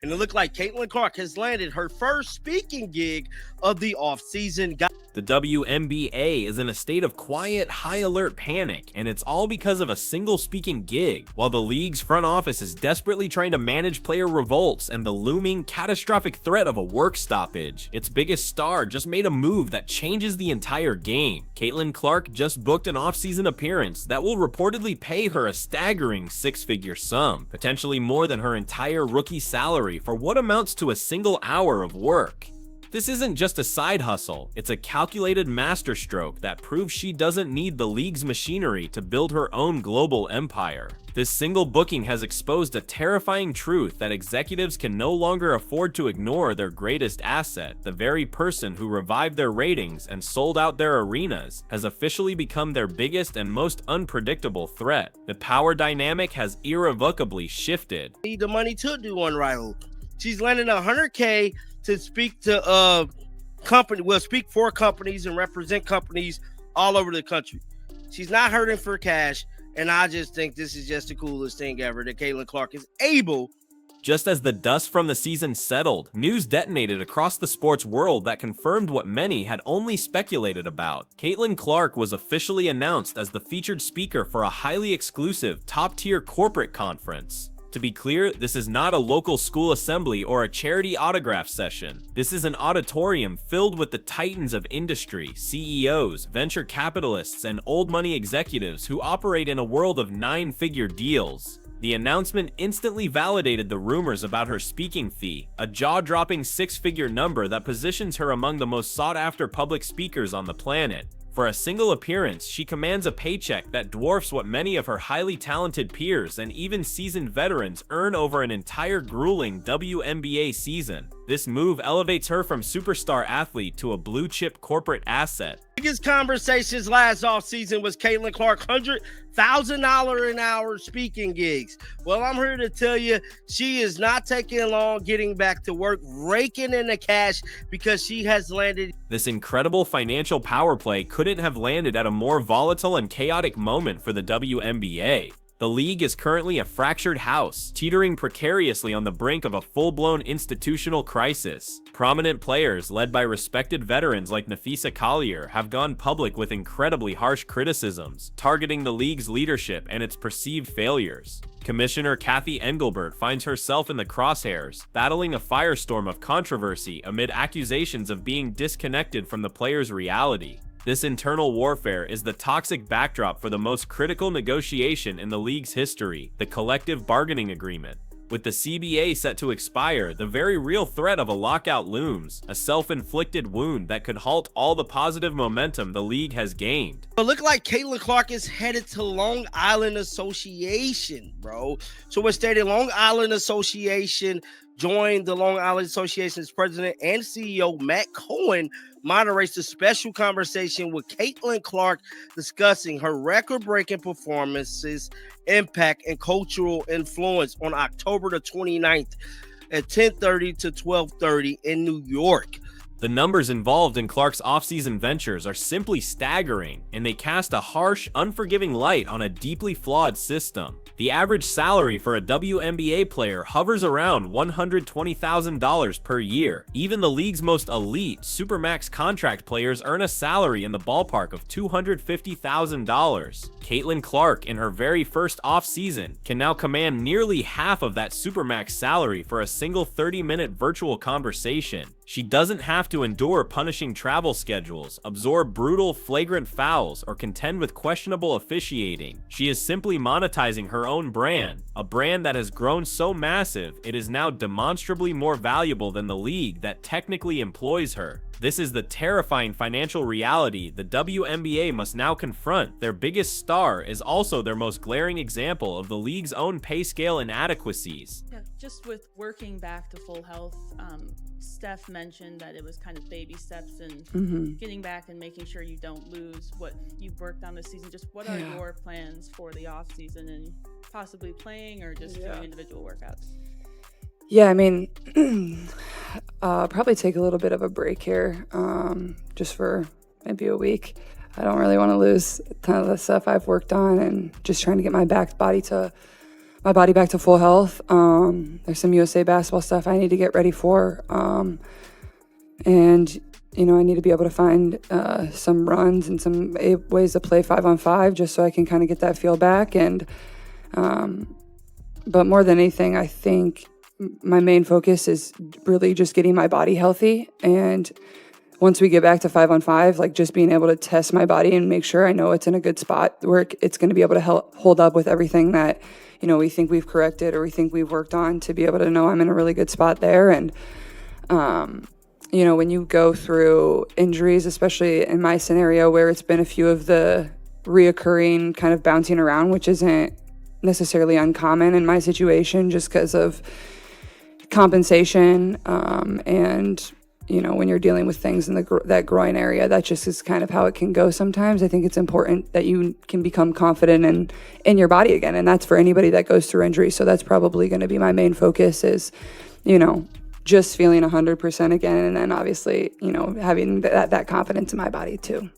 and it looked like Caitlyn Clark has landed her first speaking gig of the offseason. The WNBA is in a state of quiet, high-alert panic, and it's all because of a single speaking gig, while the league's front office is desperately trying to manage player revolts and the looming, catastrophic threat of a work stoppage. Its biggest star just made a move that changes the entire game. Caitlyn Clark just booked an off-season appearance that will reportedly pay her a staggering six-figure sum, potentially more than her entire rookie salary for what amounts to a single hour of work. This isn't just a side hustle, it's a calculated masterstroke that proves she doesn't need the league's machinery to build her own global empire. This single booking has exposed a terrifying truth that executives can no longer afford to ignore their greatest asset. The very person who revived their ratings and sold out their arenas has officially become their biggest and most unpredictable threat. The power dynamic has irrevocably shifted. Need the money to do unrivaled. She's landing $100K to speak to speak for companies and represent companies all over the country. She's not hurting for cash, and I just think this is just the coolest thing ever that Caitlyn Clark is able. Just as the dust from the season settled, news detonated across the sports world that confirmed what many had only speculated about. Caitlyn Clark was officially announced as the featured speaker for a highly exclusive, top-tier corporate conference. To be clear, this is not a local school assembly or a charity autograph session. This is an auditorium filled with the titans of industry, CEOs, venture capitalists, and old money executives who operate in a world of nine-figure deals. The announcement instantly validated the rumors about her speaking fee, a jaw-dropping six-figure number that positions her among the most sought-after public speakers on the planet. For a single appearance, she commands a paycheck that dwarfs what many of her highly talented peers and even seasoned veterans earn over an entire grueling WNBA season. This move elevates her from superstar athlete to a blue-chip corporate asset. Biggest conversations last offseason was Caitlyn Clark $100,000 an hour speaking gigs. Well, I'm here to tell you she is not taking long getting back to work, raking in the cash because she has landed. This incredible financial power play couldn't have landed at a more volatile and chaotic moment for the WNBA. The league is currently a fractured house, teetering precariously on the brink of a full-blown institutional crisis. Prominent players, led by respected veterans like Napheesa Collier, have gone public with incredibly harsh criticisms, targeting the league's leadership and its perceived failures. Commissioner Cathy Engelbert finds herself in the crosshairs, battling a firestorm of controversy amid accusations of being disconnected from the players' reality. This internal warfare is the toxic backdrop for the most critical negotiation in the league's history, the collective bargaining agreement. With the CBA set to expire, the very real threat of a lockout looms, a self-inflicted wound that could halt all the positive momentum the league has gained. It looked like Caitlyn Clark is headed to Long Island Association, bro. So it stated Long Island Association joined the Long Island Association's president and CEO, Matt Cohen, moderates a special conversation with Caitlyn Clark discussing her record-breaking performances, impact, and cultural influence on October the 29th at 10:30 to 12:30 in New York. The numbers involved in Clark's offseason ventures are simply staggering, and they cast a harsh, unforgiving light on a deeply flawed system. The average salary for a WNBA player hovers around $120,000 per year. Even the league's most elite Supermax contract players earn a salary in the ballpark of $250,000. Caitlyn Clark, in her very first offseason, can now command nearly half of that Supermax salary for a single 30-minute virtual conversation. She doesn't have to endure punishing travel schedules, absorb brutal, flagrant fouls, or contend with questionable officiating. She is simply monetizing her own brand, a brand that has grown so massive it is now demonstrably more valuable than the league that technically employs her. This is the terrifying financial reality the WNBA must now confront. Their biggest star is also their most glaring example of the league's own pay scale inadequacies. Yeah, just with working back to full health, Steph mentioned that it was kind of baby steps and getting back and making sure you don't lose what you've worked on this season. Just what are your plans for the off season and possibly playing or just doing individual workouts? Yeah, I mean, probably take a little bit of a break here, just for maybe a week. I don't really want to lose a ton of the stuff I've worked on and just trying to get my back body to my body back to full health. There's some USA basketball stuff I need to get ready for. And, you know, I need to be able to find some runs and some ways to play 5-on-5 just so I can kind of get that feel back. And, but more than anything, I think my main focus is really just getting my body healthy. And once we get back to 5-on-5, like just being able to test my body and make sure I know it's in a good spot where it's going to be able to hold up with everything that, you know, we think we've corrected or we think we've worked on, to be able to know I'm in a really good spot there. And, you know, when you go through injuries, especially in my scenario where it's been a few of the reoccurring kind of bouncing around, which isn't necessarily uncommon in my situation just because of compensation, and, you know, when you're dealing with things in that groin area, that just is kind of how it can go sometimes. I think it's important that you can become confident in your body again, and that's for anybody that goes through injury. So that's probably going to be my main focus is, you know, just feeling 100% again, and then obviously, you know, having that confidence in my body too.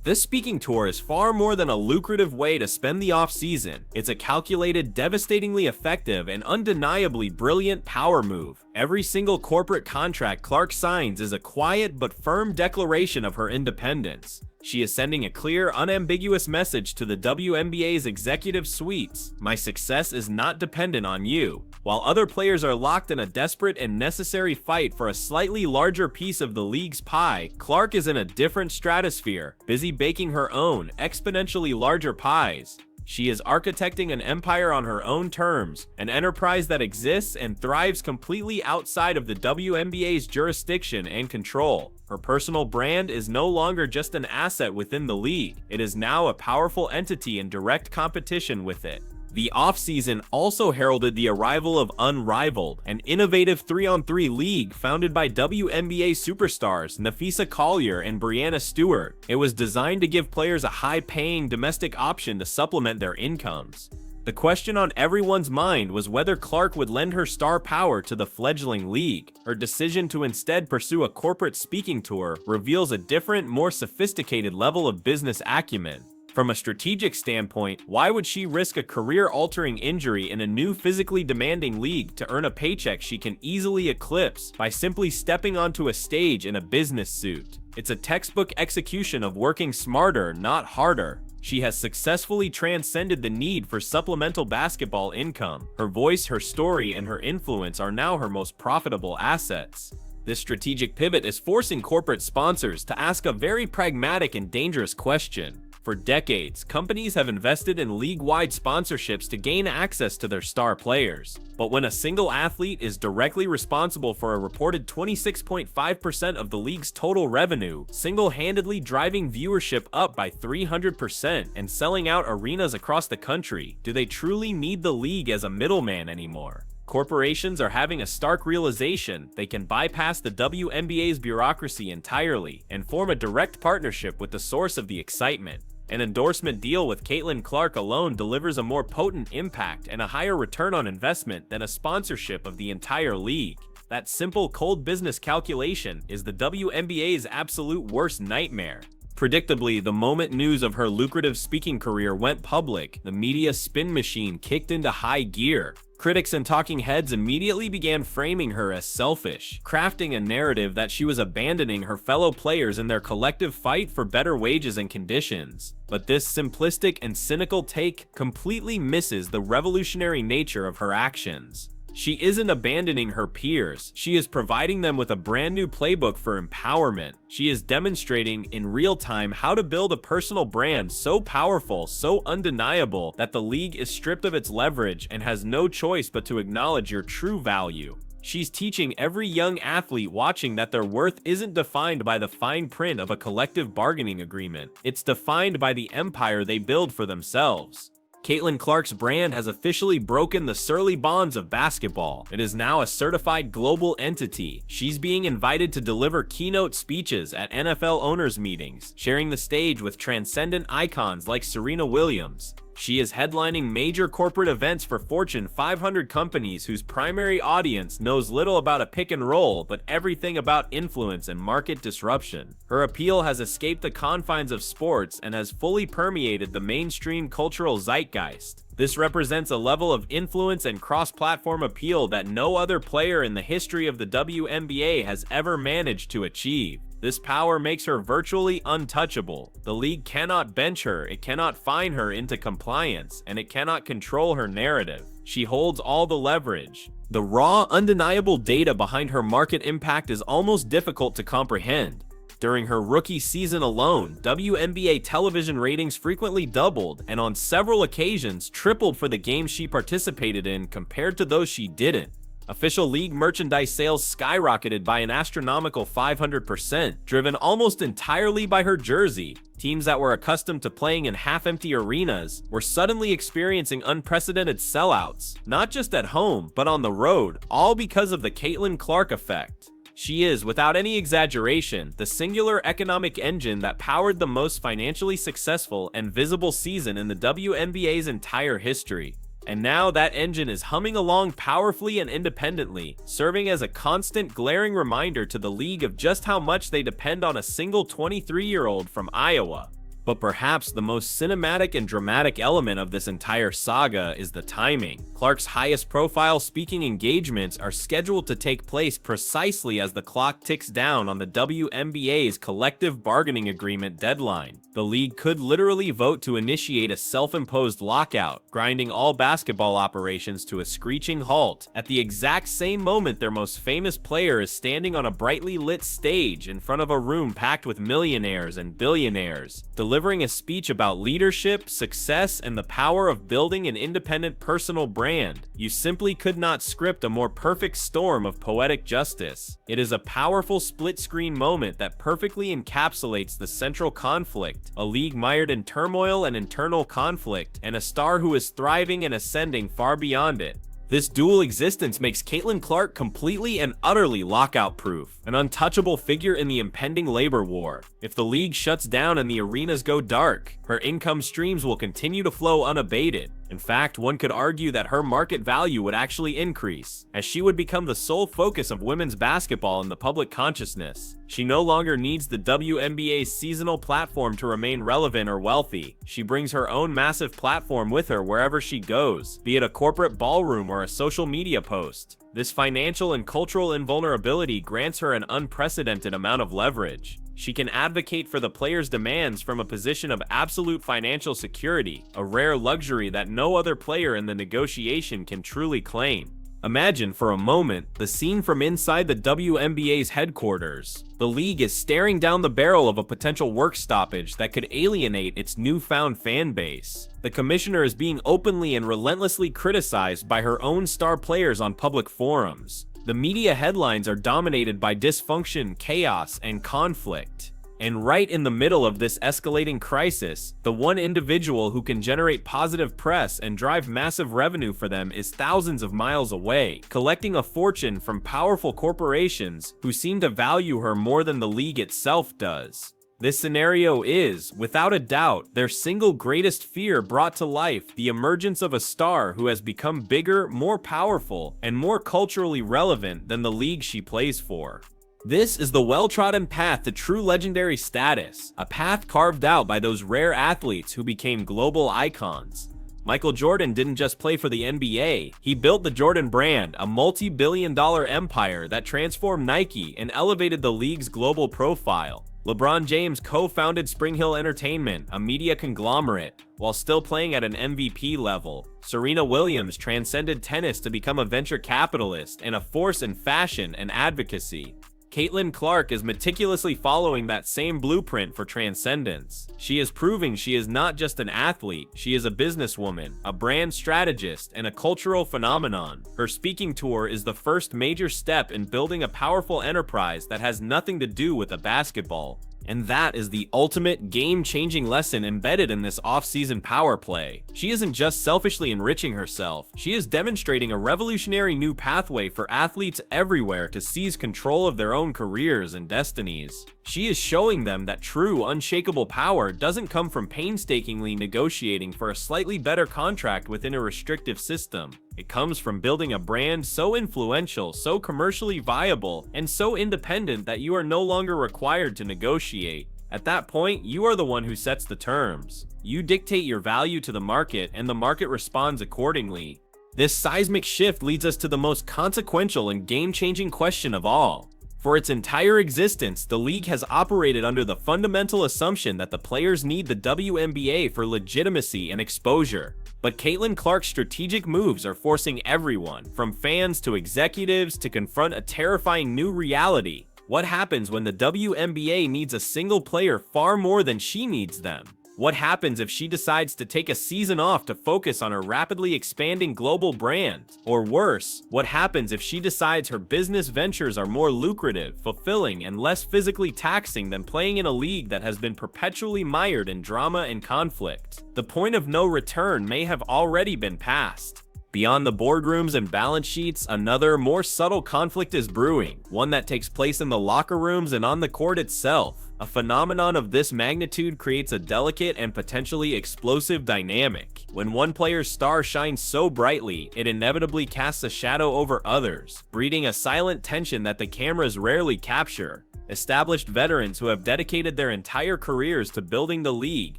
This speaking tour is far more than a lucrative way to spend the off-season. It's a calculated, devastatingly effective, and undeniably brilliant power move. Every single corporate contract Clark signs is a quiet but firm declaration of her independence. She is sending a clear, unambiguous message to the WNBA's executive suites. My success is not dependent on you. While other players are locked in a desperate and necessary fight for a slightly larger piece of the league's pie, Clark is in a different stratosphere, busy baking her own, exponentially larger pies. She is architecting an empire on her own terms, an enterprise that exists and thrives completely outside of the WNBA's jurisdiction and control. Her personal brand is no longer just an asset within the league. It is now a powerful entity in direct competition with it. The offseason also heralded the arrival of Unrivaled, an innovative 3-on-3 league founded by WNBA superstars Nafisa Collier and Brianna Stewart. It was designed to give players a high-paying domestic option to supplement their incomes. The question on everyone's mind was whether Clark would lend her star power to the fledgling league. Her decision to instead pursue a corporate speaking tour reveals a different, more sophisticated level of business acumen. From a strategic standpoint, why would she risk a career-altering injury in a new physically demanding league to earn a paycheck she can easily eclipse by simply stepping onto a stage in a business suit? It's a textbook execution of working smarter, not harder. She has successfully transcended the need for supplemental basketball income. Her voice, her story, and her influence are now her most profitable assets. This strategic pivot is forcing corporate sponsors to ask a very pragmatic and dangerous question. For decades, companies have invested in league-wide sponsorships to gain access to their star players. But when a single athlete is directly responsible for a reported 26.5% of the league's total revenue, single-handedly driving viewership up by 300% and selling out arenas across the country, do they truly need the league as a middleman anymore? Corporations are having a stark realization they can bypass the WNBA's bureaucracy entirely and form a direct partnership with the source of the excitement. An endorsement deal with Caitlyn Clark alone delivers a more potent impact and a higher return on investment than a sponsorship of the entire league. That simple, cold business calculation is the WNBA's absolute worst nightmare. Predictably, the moment news of her lucrative speaking career went public, the media spin machine kicked into high gear. Critics and talking heads immediately began framing her as selfish, crafting a narrative that she was abandoning her fellow players in their collective fight for better wages and conditions. But this simplistic and cynical take completely misses the revolutionary nature of her actions. She isn't abandoning her peers, she is providing them with a brand new playbook for empowerment. She is demonstrating in real time how to build a personal brand so powerful, so undeniable, that the league is stripped of its leverage and has no choice but to acknowledge your true value. She's teaching every young athlete watching that their worth isn't defined by the fine print of a collective bargaining agreement. It's defined by the empire they build for themselves. Caitlyn Clark's brand has officially broken the surly bonds of basketball. It is now a certified global entity. She's being invited to deliver keynote speeches at NFL owners' meetings, sharing the stage with transcendent icons like Serena Williams. She is headlining major corporate events for Fortune 500 companies whose primary audience knows little about a pick and roll, but everything about influence and market disruption. Her appeal has escaped the confines of sports and has fully permeated the mainstream cultural zeitgeist. This represents a level of influence and cross-platform appeal that no other player in the history of the WNBA has ever managed to achieve. This power makes her virtually untouchable. The league cannot bench her, it cannot fine her into compliance, and it cannot control her narrative. She holds all the leverage. The raw, undeniable data behind her market impact is almost difficult to comprehend. During her rookie season alone, WNBA television ratings frequently doubled and on several occasions tripled for the games she participated in compared to those she didn't. Official league merchandise sales skyrocketed by an astronomical 500%, driven almost entirely by her jersey. Teams that were accustomed to playing in half-empty arenas were suddenly experiencing unprecedented sellouts, not just at home, but on the road, all because of the Caitlyn Clark effect. She is, without any exaggeration, the singular economic engine that powered the most financially successful and visible season in the WNBA's entire history. And now that engine is humming along powerfully and independently, serving as a constant glaring reminder to the league of just how much they depend on a single 23-year-old from Iowa. But perhaps the most cinematic and dramatic element of this entire saga is the timing. Clark's highest profile speaking engagements are scheduled to take place precisely as the clock ticks down on the WNBA's collective bargaining agreement deadline. The league could literally vote to initiate a self-imposed lockout, grinding all basketball operations to a screeching halt at the exact same moment their most famous player is standing on a brightly lit stage in front of a room packed with millionaires and billionaires, delivering a speech about leadership, success, and the power of building an independent personal brand. You simply could not script a more perfect storm of poetic justice. It is a powerful split-screen moment that perfectly encapsulates the central conflict, a league mired in turmoil and internal conflict, and a star who is thriving and ascending far beyond it. This dual existence makes Caitlyn Clark completely and utterly lockout-proof, an untouchable figure in the impending labor war. If the league shuts down and the arenas go dark, her income streams will continue to flow unabated. In fact, one could argue that her market value would actually increase, as she would become the sole focus of women's basketball in the public consciousness. She no longer needs the WNBA's seasonal platform to remain relevant or wealthy. She brings her own massive platform with her wherever she goes, be it a corporate ballroom or a social media post. This financial and cultural invulnerability grants her an unprecedented amount of leverage. She can advocate for the players' demands from a position of absolute financial security, a rare luxury that no other player in the negotiation can truly claim. Imagine for a moment the scene from inside the WNBA's headquarters. The league is staring down the barrel of a potential work stoppage that could alienate its newfound fan base. The commissioner is being openly and relentlessly criticized by her own star players on public forums. The media headlines are dominated by dysfunction, chaos, and conflict. And right in the middle of this escalating crisis, the one individual who can generate positive press and drive massive revenue for them is thousands of miles away, collecting a fortune from powerful corporations who seem to value her more than the league itself does. This scenario is, without a doubt, their single greatest fear brought to life, the emergence of a star who has become bigger, more powerful, and more culturally relevant than the league she plays for. This is the well-trodden path to true legendary status, a path carved out by those rare athletes who became global icons. Michael Jordan didn't just play for the NBA, he built the Jordan brand, a multi-billion-dollar empire that transformed Nike and elevated the league's global profile. LeBron James co-founded Spring Hill Entertainment, a media conglomerate, while still playing at an MVP level. Serena Williams transcended tennis to become a venture capitalist and a force in fashion and advocacy. Caitlyn Clark is meticulously following that same blueprint for transcendence. She is proving she is not just an athlete, she is a businesswoman, a brand strategist, and a cultural phenomenon. Her speaking tour is the first major step in building a powerful enterprise that has nothing to do with a basketball. And that is the ultimate game-changing lesson embedded in this off-season power play. She isn't just selfishly enriching herself, she is demonstrating a revolutionary new pathway for athletes everywhere to seize control of their own careers and destinies. She is showing them that true, unshakable power doesn't come from painstakingly negotiating for a slightly better contract within a restrictive system. It comes from building a brand so influential, so commercially viable, and so independent that you are no longer required to negotiate. At that point, you are the one who sets the terms. You dictate your value to the market, and the market responds accordingly. This seismic shift leads us to the most consequential and game-changing question of all. For its entire existence, the league has operated under the fundamental assumption that the players need the WNBA for legitimacy and exposure. But Caitlyn Clark's strategic moves are forcing everyone, from fans to executives, to confront a terrifying new reality. What happens when the WNBA needs a single player far more than she needs them? What happens if she decides to take a season off to focus on her rapidly expanding global brand? Or worse, what happens if she decides her business ventures are more lucrative, fulfilling, and less physically taxing than playing in a league that has been perpetually mired in drama and conflict? The point of no return may have already been passed. Beyond the boardrooms and balance sheets, another, more subtle conflict is brewing, one that takes place in the locker rooms and on the court itself. A phenomenon of this magnitude creates a delicate and potentially explosive dynamic. When one player's star shines so brightly, it inevitably casts a shadow over others, breeding a silent tension that the cameras rarely capture. Established veterans who have dedicated their entire careers to building the league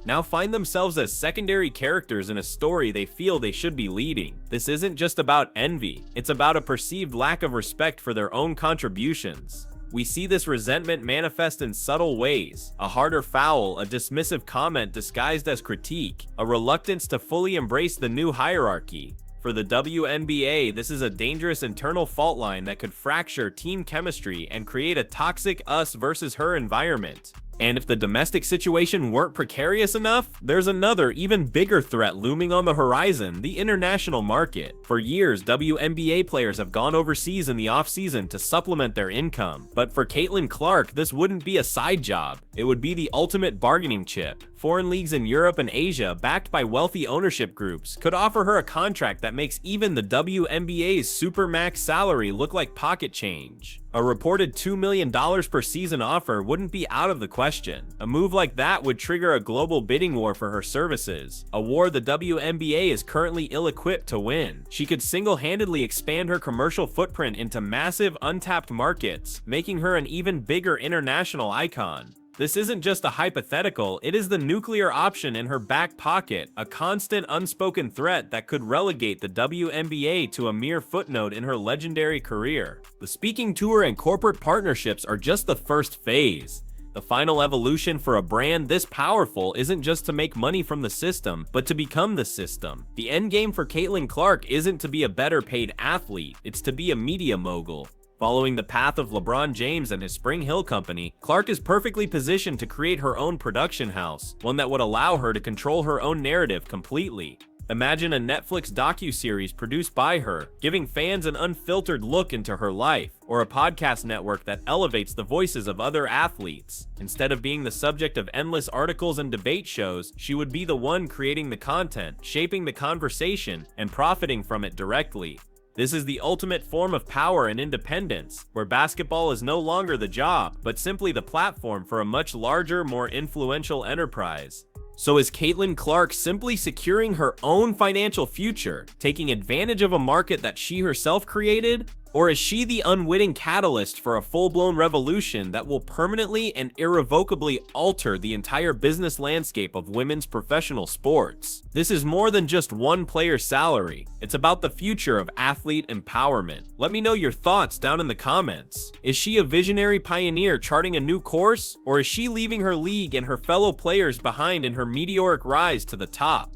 now find themselves as secondary characters in a story they feel they should be leading. This isn't just about envy, it's about a perceived lack of respect for their own contributions. We see this resentment manifest in subtle ways: a harder foul, a dismissive comment disguised as critique, a reluctance to fully embrace the new hierarchy. For the WNBA, this is a dangerous internal fault line that could fracture team chemistry and create a toxic us versus her environment. And if the domestic situation weren't precarious enough, there's another, even bigger threat looming on the horizon: the international market. For years, WNBA players have gone overseas in the offseason to supplement their income. But for Caitlyn Clark, this wouldn't be a side job. It would be the ultimate bargaining chip. Foreign leagues in Europe and Asia, backed by wealthy ownership groups, could offer her a contract that makes even the WNBA's supermax salary look like pocket change. A reported $2 million per season offer wouldn't be out of the question. A move like that would trigger a global bidding war for her services, a war the WNBA is currently ill-equipped to win. She could single-handedly expand her commercial footprint into massive untapped markets, making her an even bigger international icon. This isn't just a hypothetical, it is the nuclear option in her back pocket, a constant unspoken threat that could relegate the WNBA to a mere footnote in her legendary career. The speaking tour and corporate partnerships are just the first phase. The final evolution for a brand this powerful isn't just to make money from the system, but to become the system. The endgame for Caitlyn Clark isn't to be a better paid athlete, it's to be a media mogul. Following the path of LeBron James and his Spring Hill company, Clark is perfectly positioned to create her own production house, one that would allow her to control her own narrative completely. Imagine a Netflix docuseries produced by her, giving fans an unfiltered look into her life, or a podcast network that elevates the voices of other athletes. Instead of being the subject of endless articles and debate shows, she would be the one creating the content, shaping the conversation, and profiting from it directly. This is the ultimate form of power and independence, where basketball is no longer the job, but simply the platform for a much larger, more influential enterprise. So is Caitlyn Clark simply securing her own financial future, taking advantage of a market that she herself created? Or is she the unwitting catalyst for a full-blown revolution that will permanently and irrevocably alter the entire business landscape of women's professional sports? This is more than just one player's salary. It's about the future of athlete empowerment. Let me know your thoughts down in the comments. Is she a visionary pioneer charting a new course? Or is she leaving her league and her fellow players behind in her meteoric rise to the top?